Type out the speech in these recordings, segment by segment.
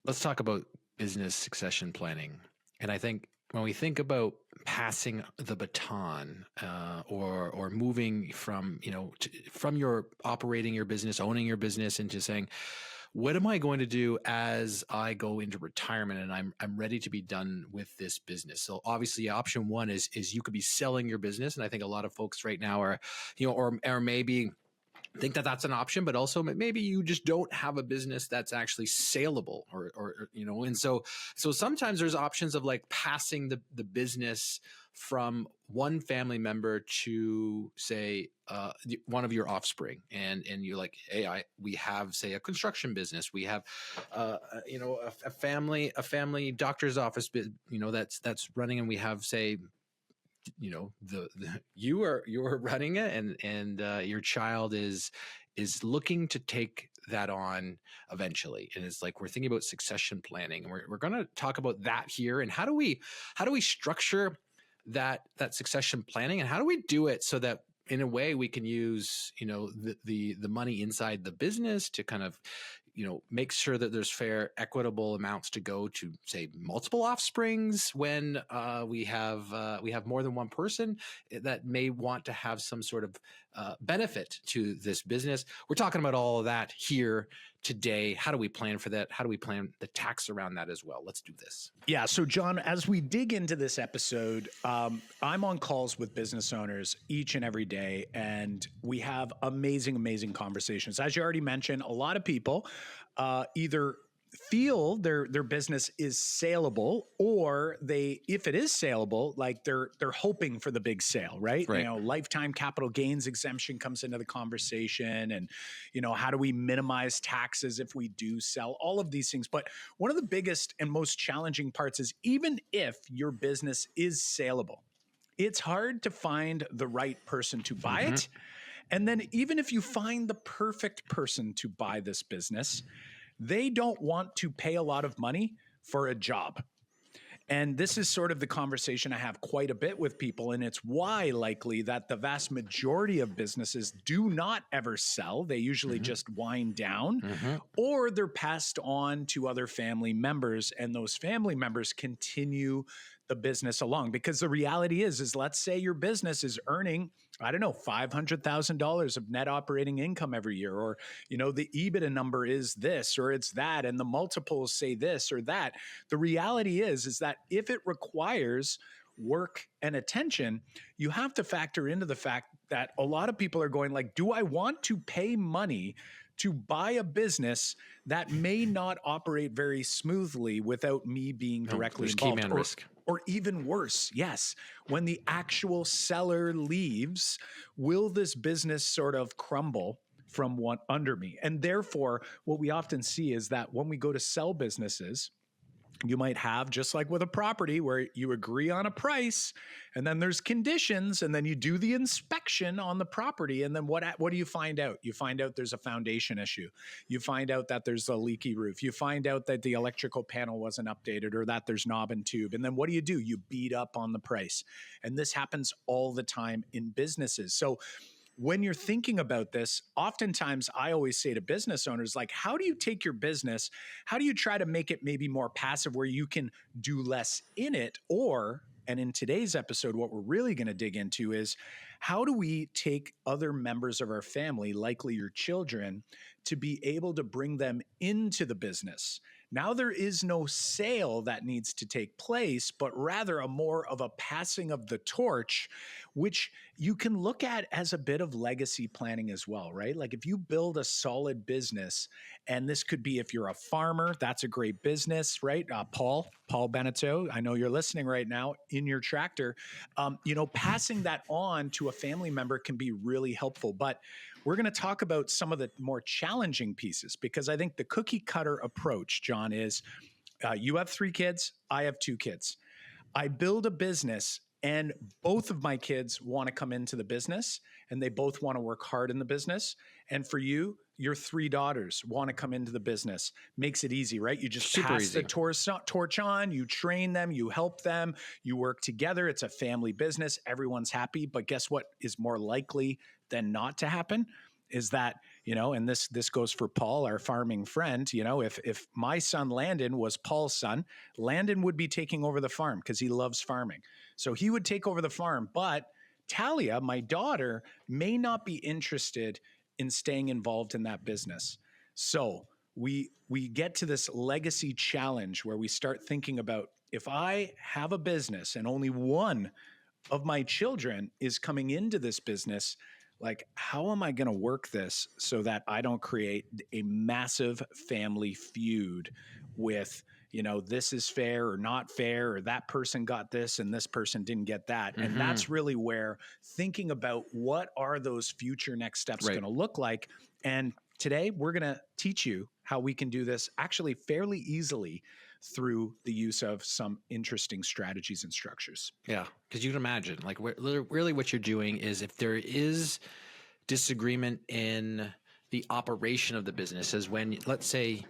let's talk about business succession planning. And I think when we think about passing the baton, or moving from, from your operating your business, owning your business, into saying, what am I going to do as I go into retirement and I'm ready to be done with this business? So obviously option one is you could be selling your business. And I think a lot of folks right now are, or maybe think that that's an option, but also maybe you just don't have a business that's actually saleable, or and so sometimes there's options of like passing the business from one family member to, say, one of your offspring, and you're like, hey, we have, say, a construction business, we have a family doctor's office, that's running, and we have, say, you are running it, and your child is looking to take that on eventually. And it's like, we're thinking about succession planning, and we're going to talk about that here. And how do we structure that succession planning, and how do we do it so that in a way we can use, the money inside the business to kind of, make sure that there's fair, equitable amounts to go to, say, multiple offsprings when we have more than one person that may want to have some sort of benefit to this business. We're talking about all of that here today. How do we plan for that? How do we plan the tax around that as well? Let's do this. Yeah. So John, as we dig into this episode, I'm on calls with business owners each and every day, and we have amazing conversations. As you already mentioned, a lot of people either feel their business is saleable, or if it is saleable, like they're hoping for the big sale, right? Lifetime capital gains exemption comes into the conversation, and how do we minimize taxes if we do sell, all of these things. But one of the biggest and most challenging parts is, even if your business is saleable, it's hard to find the right person to buy it. And then even if you find the perfect person to buy this business, they don't want to pay a lot of money for a job. And this is sort of the conversation I have quite a bit with people. And it's why likely that the vast majority of businesses do not ever sell. They usually just wind down, or they're passed on to other family members, and those family members continue the business along. Because the reality is let's say your business is earning, I don't know, $500,000 of net operating income every year, or, the EBITDA number is this, or it's that, and the multiples say this or that. The reality is that if it requires work and attention, you have to factor into the fact that a lot of people are going like, do I want to pay money to buy a business that may not operate very smoothly without me being directly involved? Key man risk. Or even worse, yes, when the actual seller leaves, will this business sort of crumble from what under me? And therefore, what we often see is that when we go to sell businesses, you might have, just like with a property, where you agree on a price, and then there's conditions, and then you do the inspection on the property. And then what do you find out? You find out there's a foundation issue. You find out that there's a leaky roof. You find out that the electrical panel wasn't updated, or that there's knob and tube. And then what do? You beat up on the price. And this happens all the time in businesses. So when you're thinking about this, oftentimes I always say to business owners, like, how do you take your business? How do you try to make it maybe more passive, where you can do less in it? And in today's episode, what we're really going to dig into is, how do we take other members of our family, likely your children, to be able to bring them into the business? Now there is no sale that needs to take place, but rather a more of a passing of the torch, which you can look at as a bit of legacy planning as well, right? Like if you build a solid business, and this could be, if you're a farmer, that's a great business, right? Paul Beneteau, I know you're listening right now in your tractor. Passing that on to a family member can be really helpful. But we're going to talk about some of the more challenging pieces, because I think the cookie cutter approach, John, is you have 3 kids, I have 2 kids. I build a business, and both of my kids want to come into the business, and they both want to work hard in the business. And for you, your 3 daughters want to come into the business. Makes it easy, right? You just pass the torch on, you train them, you help them, you work together. It's a family business. Everyone's happy. But guess what is more likely than not to happen is that, and this goes for Paul, our farming friend, if my son Landon was Paul's son, Landon would be taking over the farm because he loves farming. So he would take over the farm, but Talia, my daughter, may not be interested in staying involved in that business. So we get to this legacy challenge where we start thinking about, if I have a business and only one of my children is coming into this business, like, how am I going to work this so that I don't create a massive family feud with, this is fair or not fair, or that person got this and this person didn't get that. Mm-hmm. And that's really where thinking about what are those future next steps Right. going to look like. And today we're going to teach you how we can do this actually fairly easily through the use of some interesting strategies and structures. Yeah, because you can imagine, like, really what you're doing is, if there is disagreement in the operation of the business, is when, let's say,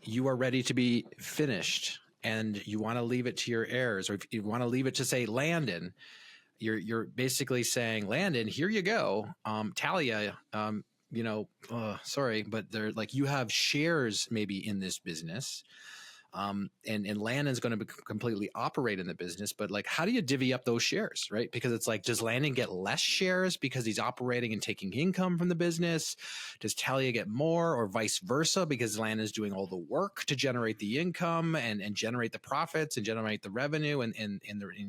you are ready to be finished and you want to leave it to your heirs, or if you want to leave it to, say, Landon, you're basically saying, Landon, here you go. Talia, sorry, but they're like, you have shares maybe in this business. And Landon's going to be completely operate in the business, but like, how do you divvy up those shares, right? Because it's like, does Landon get less shares because he's operating and taking income from the business? Does Talia get more, or vice versa, because Landon's doing all the work to generate the income and generate the profits and generate the revenue and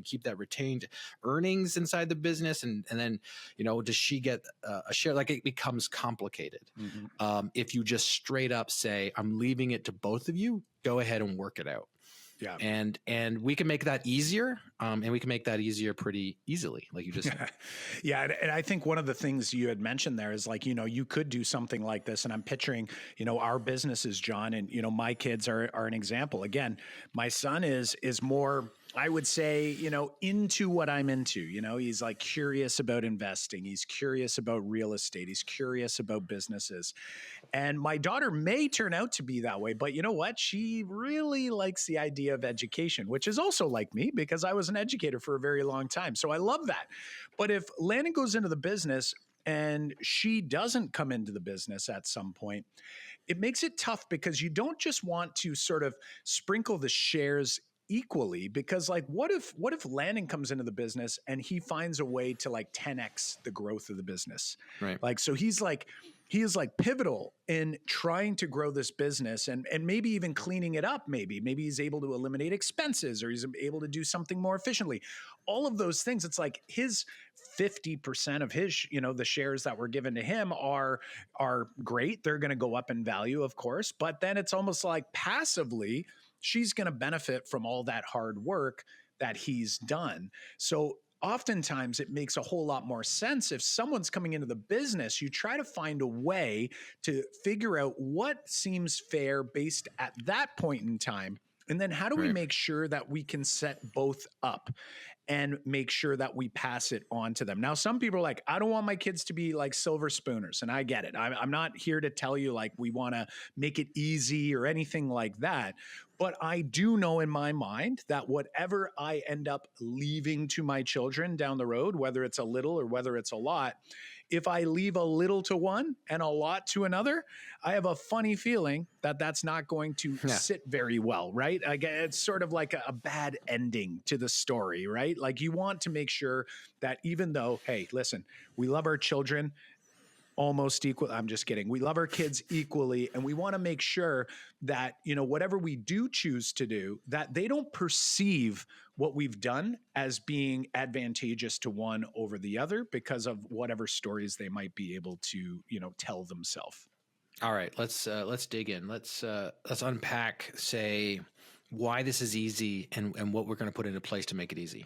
keep that retained earnings inside the business? And then, does she get a share? Like, it becomes complicated. Mm-hmm. If you just straight up say, I'm leaving it to both of you, go ahead and work it out. Yeah. And we can make that easier. And we can make that easier pretty easily, like you just said. Yeah. And I think one of the things you had mentioned there is, like, you could do something like this. And I'm picturing, our businesses, John, and, my kids are an example. Again, my son is more, I would say, into what I'm into. He's like curious about investing. He's curious about real estate. He's curious about businesses. And my daughter may turn out to be that way, but you know what? She really likes the idea of education, which is also like me, because I was an educator for a very long time. So I love that. But if Landon goes into the business and she doesn't come into the business at some point, it makes it tough, because you don't just want to sort of sprinkle the shares equally, because like, what if Landon comes into the business and he finds a way to like 10x the growth of the business, right? Like, so he is like pivotal in trying to grow this business and maybe even cleaning it up. Maybe he's able to eliminate expenses, or he's able to do something more efficiently. All of those things. It's like his 50% of his, the shares that were given to him are great. They're going to go up in value, of course, but then it's almost like passively, she's going to benefit from all that hard work that he's done. So oftentimes it makes a whole lot more sense, if someone's coming into the business, you try to find a way to figure out what seems fair based at that point in time. And then how do we make sure that we can set both up and make sure that we pass it on to them? Now, some people are like, I don't want my kids to be like silver spooners. And I get it. I'm not here to tell you like we want to make it easy or anything like that. But I do know in my mind that whatever I end up leaving to my children down the road, whether it's a little or whether it's a lot, if I leave a little to one and a lot to another, I have a funny feeling that that's not going to sit very well, right? It's sort of like a bad ending to the story, right? Like, you want to make sure that even though, hey, listen, we love our children almost equal. I'm just kidding. We love our kids equally. And we want to make sure that, whatever we do choose to do, that they don't perceive what we've done as being advantageous to one over the other because of whatever stories they might be able to, tell themselves. All right, let's dig in. Let's unpack, say, why this is easy and what we're going to put into place to make it easy.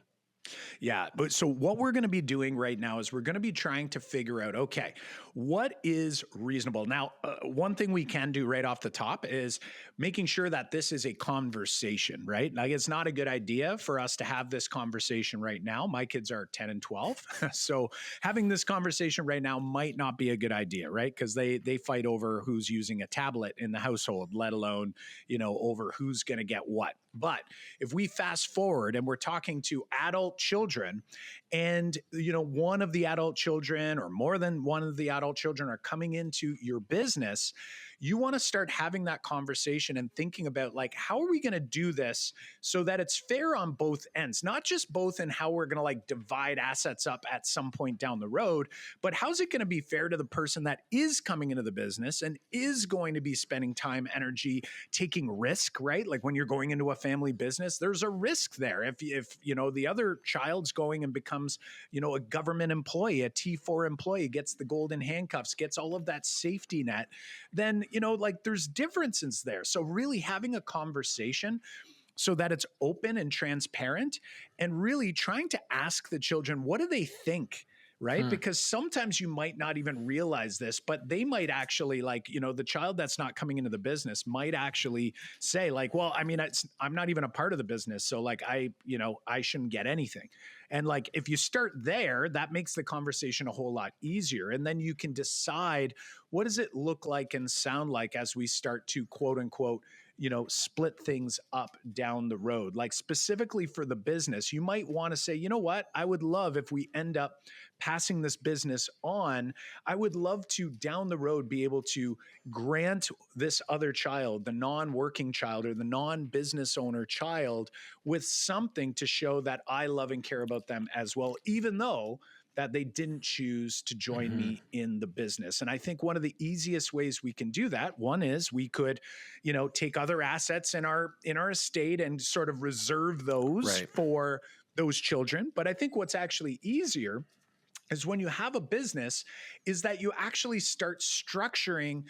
Yeah. But so what we're going to be doing right now is we're going to be trying to figure out, okay, what is reasonable? Now, one thing we can do right off the top is making sure that this is a conversation, right? Like, it's not a good idea for us to have this conversation right now. My kids are 10 and 12. So having this conversation right now might not be a good idea, right? Because they fight over who's using a tablet in the household, let alone, over who's going to get what. But if we fast forward and we're talking to adult children, and one of the adult children or more than one of the adult children are coming into your business, you want to start having that conversation and thinking about, like, how are we going to do this so that it's fair on both ends, not just both in how we're going to like divide assets up at some point down the road, but how's it going to be fair to the person that is coming into the business and is going to be spending time, energy, taking risk, right? Like when you're going into a family business, there's a risk there. If the other child's going and becomes, a government employee, a T4 employee, gets the golden handcuffs, gets all of that safety net, then like there's differences there. So really having a conversation so that it's open and transparent, and really trying to ask the children, what do they think? Right? Because sometimes you might not even realize this, but they might actually, like, the child that's not coming into the business might actually say, like, well, I mean, I'm not even a part of the business. So like, I shouldn't get anything. And like, if you start there, that makes the conversation a whole lot easier. And then you can decide, what does it look like and sound like as we start to quote unquote, split things up down the road. Like specifically for the business, you might want to say, you know what, I would love if we end up passing this business on, I would love to down the road be able to grant this other child, the non-working child or the non-business owner child, with something to show that I love and care about them as well, even though that they didn't choose to join me in the business. And I think one of the easiest ways we can do that, one is we could, take other assets in our estate and sort of reserve those for those children. But I think what's actually easier is when you have a business is that you actually start structuring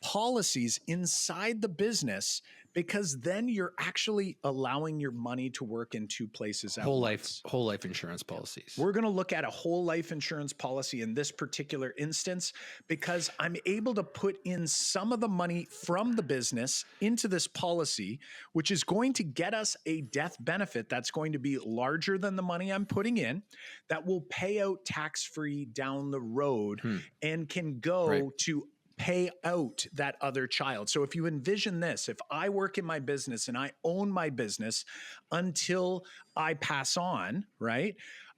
policies inside the business, because then you're actually allowing your money to work in two places at once. Whole life insurance policies. We're going to look at a whole life insurance policy in this particular instance, because I'm able to put in some of the money from the business into this policy, which is going to get us a death benefit that's going to be larger than the money I'm putting in, that will pay out tax-free down the road and can go to pay out that other child. So if you envision this, if I work in my business and I own my business until I pass on, right?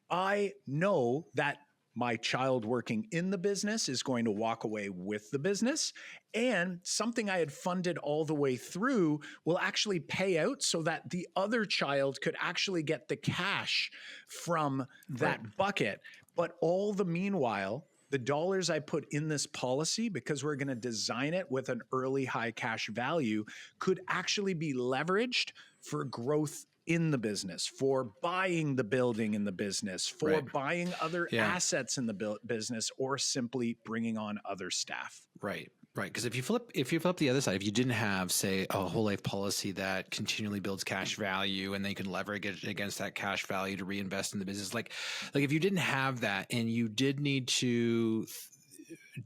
I know that my child working in the business is going to walk away with the business, and something I had funded all the way through will actually pay out so that the other child could actually get the cash from that bucket. But all the meanwhile, the dollars I put in this policy, because we're going to design it with an early high cash value, could actually be leveraged for growth in the business, for buying the building in the business, for buying other assets in the business, or simply bringing on other staff. Right. Because if you flip the other side, if you didn't have, say, a whole life policy that continually builds cash value, and then you can leverage it against that cash value to reinvest in the business, like if you didn't have that, and you did need to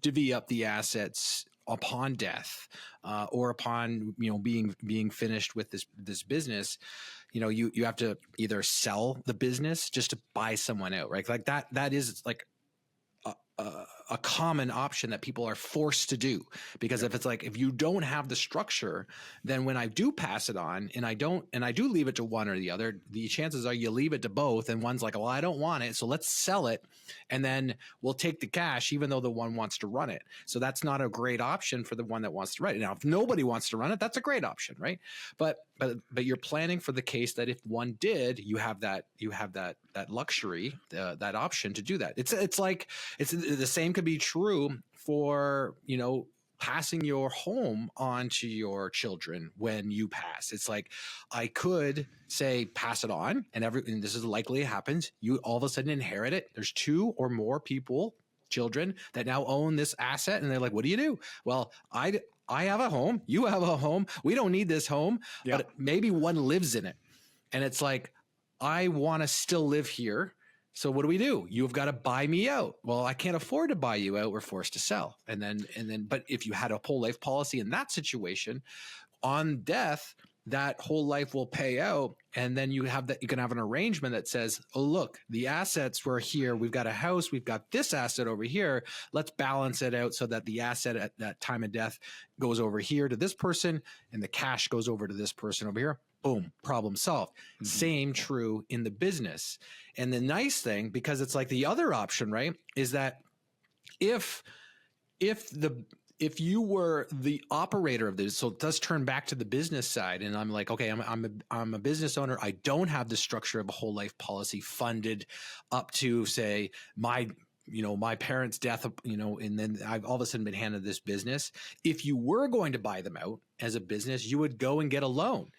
divvy up the assets upon death, or upon being finished with this business, you have to either sell the business just to buy someone out, right? Like that is like a common option that people are forced to do, because if you don't have the structure, then when I do pass it on and I do leave it to one or the other, the chances are you leave it to both, and one's like, well, I don't want it, so let's sell it, and then we'll take the cash, even though the one wants to run it. So that's not a great option for the one that wants to run it. Now, if nobody wants to run it, that's a great option, right? But you're planning for the case that if one did, you have that luxury, that option to do that. It's the same could be true for, passing your home on to your children when you pass. It's like, I could say, pass it on, and this is likely happens. You all of a sudden inherit it. There's two or more children that now own this asset. And they're like, what do you do? Well, I have a home. You have a home. We don't need this home, but maybe one lives in it. And it's like, I want to still live here. So what do? You've got to buy me out. Well, I can't afford to buy you out. We're forced to sell. And then, but if you had a whole life policy in that situation, on death, that whole life will pay out. And then you can have an arrangement that says, oh, look, the assets were here. We've got a house. We've got this asset over here. Let's balance it out so that the asset at that time of death goes over here to this person, and the cash goes over to this person over here. boom, problem solved. Same true in the business. And the nice thing, because it's like the other option, right, is that if you were the operator of this, so it does turn back to the business side, and I'm like, okay, I'm a business owner. I don't have the structure of a whole life policy funded up to, say, my parents' death, and then I've all of a sudden been handed this business. If you were going to buy them out as a business, you would go and get a loan.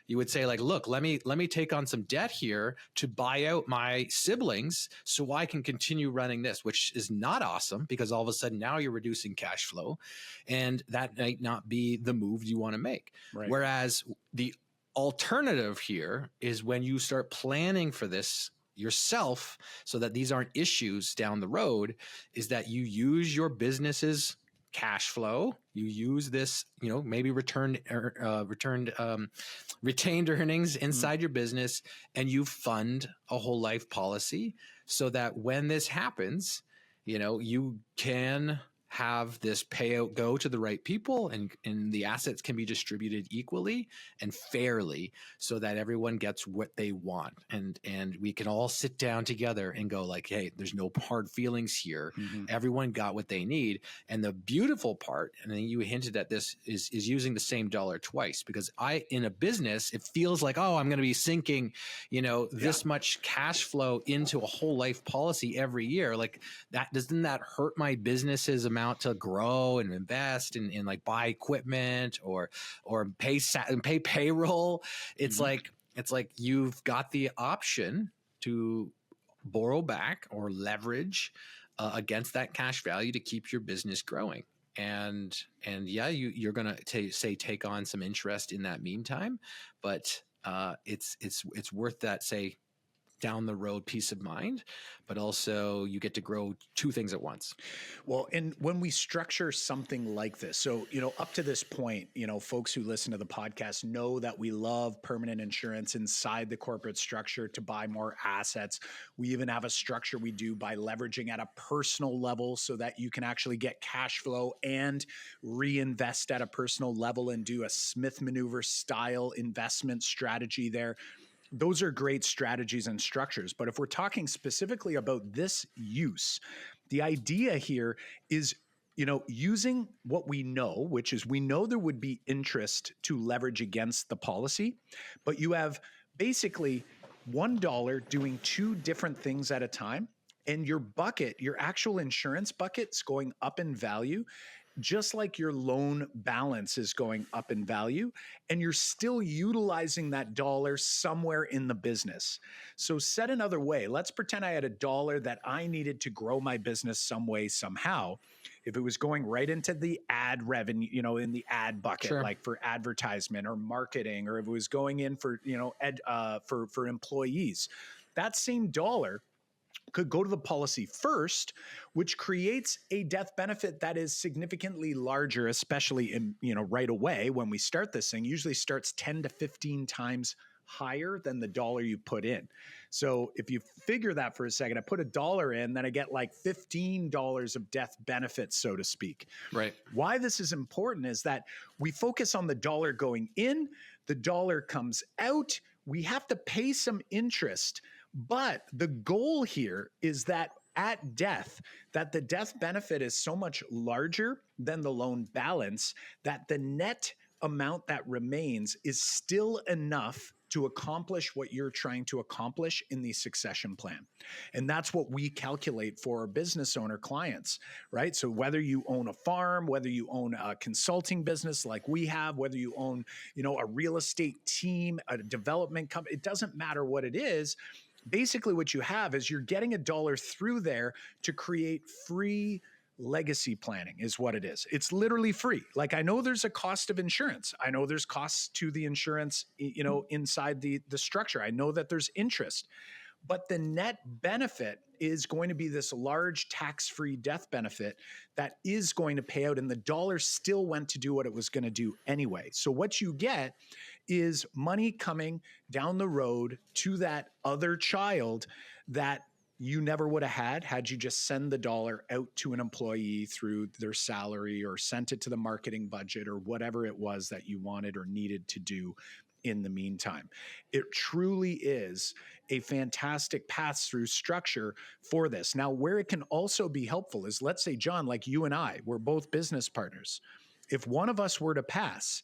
You would say, like, look, let me take on some debt here to buy out my siblings so I can continue running this, which is not awesome, because all of a sudden now you're reducing cash flow, and that might not be the move you want to make. Right. Whereas the alternative here is when you start planning for this yourself so that these aren't issues down the road, is that you use your business's cash flow, you use this, maybe retained earnings inside your business, and you fund a whole life policy so that when this happens, you can have this payout go to the right people, and the assets can be distributed equally and fairly so that everyone gets what they want. And we can all sit down together and go like, hey, there's no hard feelings here. Everyone got what they need. And the beautiful part, and then you hinted at this, is using the same dollar twice, because in a business, it feels like, oh, I'm going to be sinking, this much cash flow into a whole life policy every year. Like, doesn't that hurt my business's amount to grow and invest and like buy equipment or pay payroll? It's like you've got the option to borrow back or leverage against that cash value to keep your business growing. And yeah, you're going to take on some interest in that meantime, but it's worth that, say, down the road peace of mind, but also you get to grow two things at once. Well, and when we structure something like this, so, up to this point, folks who listen to the podcast know that we love permanent insurance inside the corporate structure to buy more assets. We even have a structure we do by leveraging at a personal level so that you can actually get cash flow and reinvest at a personal level and do a Smith maneuver style investment strategy there. Those are great strategies and structures. But if we're talking specifically about this use, the idea here is, using what we know, which is we know there would be interest to leverage against the policy, but you have basically $1 doing two different things at a time. And your actual insurance bucket's going up in value, just like your loan balance is going up in value, and you're still utilizing that dollar somewhere in the business. So said another way, let's pretend I had $1 that I needed to grow my business some way, somehow. If it was going right into the ad revenue, in the ad bucket, sure, like for advertisement or marketing, or if it was going in for, for employees, that same dollar could go to the policy first, which creates a death benefit that is significantly larger, especially in, right away when we start this thing, usually starts 10 to 15 times higher than the dollar you put in. So if you figure that for a second, I put $1 in, then I get like $15 of death benefits, so to speak. Right. Why this is important is that we focus on the dollar going in, the dollar comes out, we have to pay some interest. But the goal here is that at death, that the death benefit is so much larger than the loan balance that the net amount that remains is still enough to accomplish what you're trying to accomplish in the succession plan. And that's what we calculate for our business owner clients, right? So whether you own a farm, whether you own a consulting business like we have, whether you own, a real estate team, a development company, it doesn't matter what it is. Basically, what you have is you're getting $1 through there to create free legacy planning is what it is. It's literally free. Like, I know there's a cost of insurance. I know there's costs to the insurance, inside the structure. I know that there's interest. But the net benefit is going to be this large tax-free death benefit that is going to pay out, and the dollar still went to do what it was going to do anyway. So what you get is money coming down the road to that other child that you never would have had you just send the dollar out to an employee through their salary or sent it to the marketing budget or whatever it was that you wanted or needed to do in the meantime. It truly is a fantastic pass-through structure for this. Now, where it can also be helpful is, let's say, John, like you and I, we're both business partners. If one of us were to pass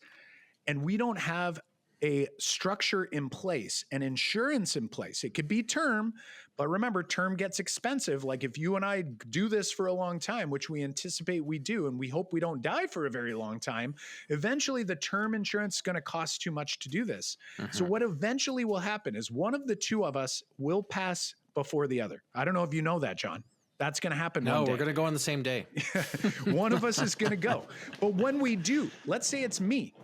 and we don't have a structure in place, an insurance in place, it could be term, but remember, term gets expensive. Like if you and I do this for a long time, which we anticipate we do, and we hope we don't die for a very long time, eventually the term insurance is going to cost too much to do this. So what eventually will happen is one of the two of us will pass before the other. I don't know if you know that, John. That's going to happen one day. No, we're going to go on the same day. One of us is going to go. But when we do, let's say it's me.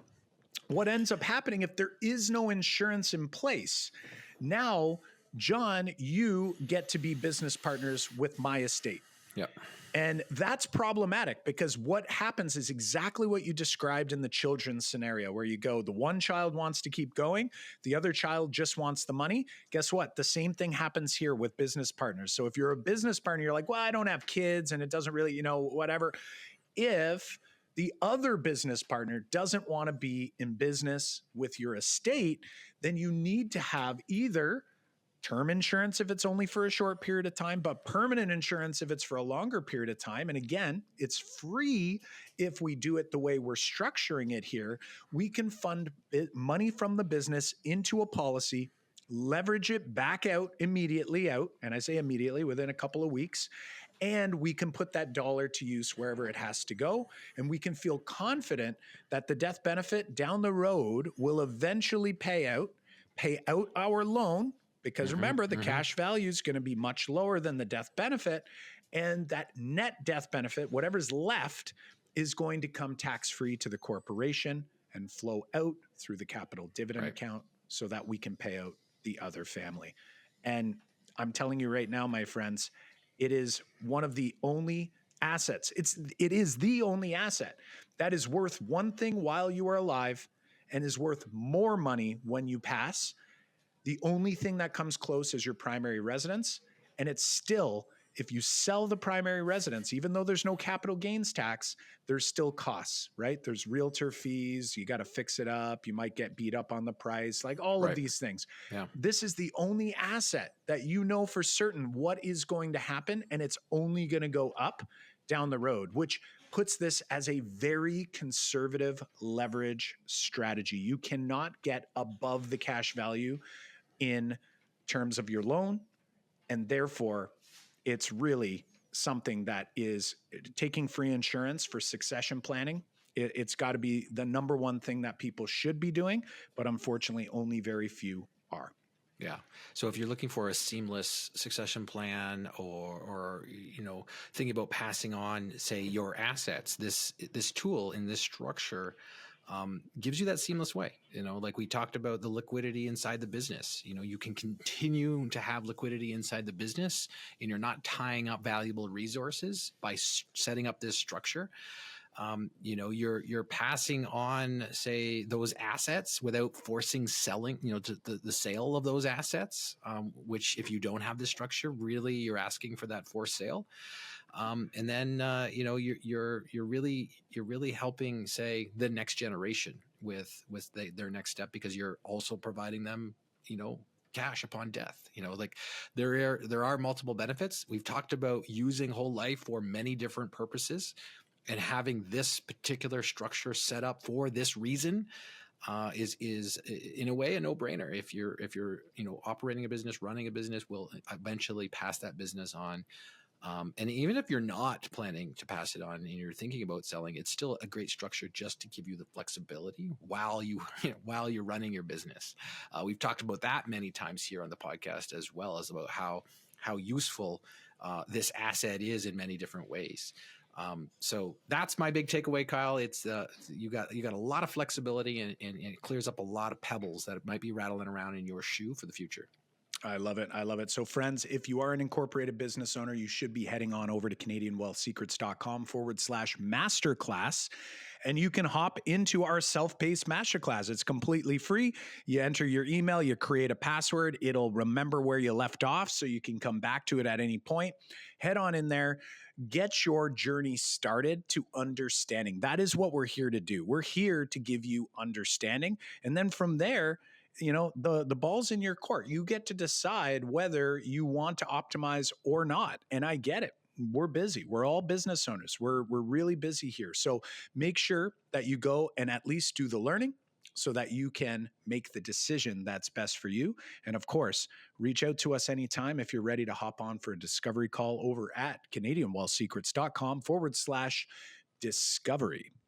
What ends up happening if there is no insurance in place? Now, John, you get to be business partners with my estate. Yep. And that's problematic because what happens is exactly what you described in the children's scenario, where you go, the one child wants to keep going, the other child just wants the money. Guess what? The same thing happens here with business partners. So if you're a business partner, you're like, well, I don't have kids and it doesn't really, whatever. If the other business partner doesn't want to be in business with your estate, then you need to have either term insurance if it's only for a short period of time, but permanent insurance if it's for a longer period of time. And again, it's free if we do it the way we're structuring it here. We can fund money from the business into a policy, leverage it back out immediately out. And I say immediately, within a couple of weeks. And we can put that dollar to use wherever it has to go. And we can feel confident that the death benefit down the road will eventually pay out our loan. Because remember, the cash value is going to be much lower than the death benefit. And that net death benefit, whatever's left, is going to come tax-free to the corporation and flow out through the capital dividend account so that we can pay out the other family. And I'm telling you right now, my friends, it is one of the only assets. It is the only asset that is worth one thing while you are alive and is worth more money when you pass. The only thing that comes close is your primary residence. And it's still, if you sell the primary residence, even though there's no capital gains tax, there's still costs, right? There's realtor fees. You got to fix it up. You might get beat up on the price, like all of these things. Yeah. This is the only asset that you know for certain what is going to happen. And it's only going to go up down the road, which puts this as a very conservative leverage strategy. You cannot get above the cash value in terms of your loan. And therefore, it's really something that is taking free insurance for succession planning. It's got to be the number one thing that people should be doing, but unfortunately, only very few are. Yeah. So if you're looking for a seamless succession plan or thinking about passing on, say, your assets, this tool in this structure gives you that seamless way. Like we talked about the liquidity inside the business. You can continue to have liquidity inside the business, and you're not tying up valuable resources by setting up this structure. You're passing on, say, those assets without forcing selling, the sale of those assets, which if you don't have this structure, really you're asking for that forced sale. And then, you're really helping, say, the next generation with their next step, because you're also providing them, cash upon death. Like there are multiple benefits. We've talked about using whole life for many different purposes, and having this particular structure set up for this reason is in a way a no-brainer. If you're operating a business, running a business, will eventually pass that business on. And even if you're not planning to pass it on and you're thinking about selling, it's still a great structure just to give you the flexibility while you're running your business. We've talked about that many times here on the podcast, as well as about how useful this asset is in many different ways. So that's my big takeaway, Kyle. It's you got a lot of flexibility, and it clears up a lot of pebbles that might be rattling around in your shoe for the future. I love it. I love it. So, friends, if you are an incorporated business owner, you should be heading on over to CanadianWealthSecrets.com/masterclass. And you can hop into our self-paced masterclass. It's completely free. You enter your email, you create a password. It'll remember where you left off so you can come back to it at any point. Head on in there. Get your journey started to understanding. That is what we're here to do. We're here to give you understanding. And then from there, the ball's in your court. You get to decide whether you want to optimize or not. And I get it. We're busy. We're all business owners. We're really busy here. So make sure that you go and at least do the learning so that you can make the decision that's best for you. And of course, reach out to us anytime if you're ready to hop on for a discovery call over at CanadianWealthSecrets.com/discovery.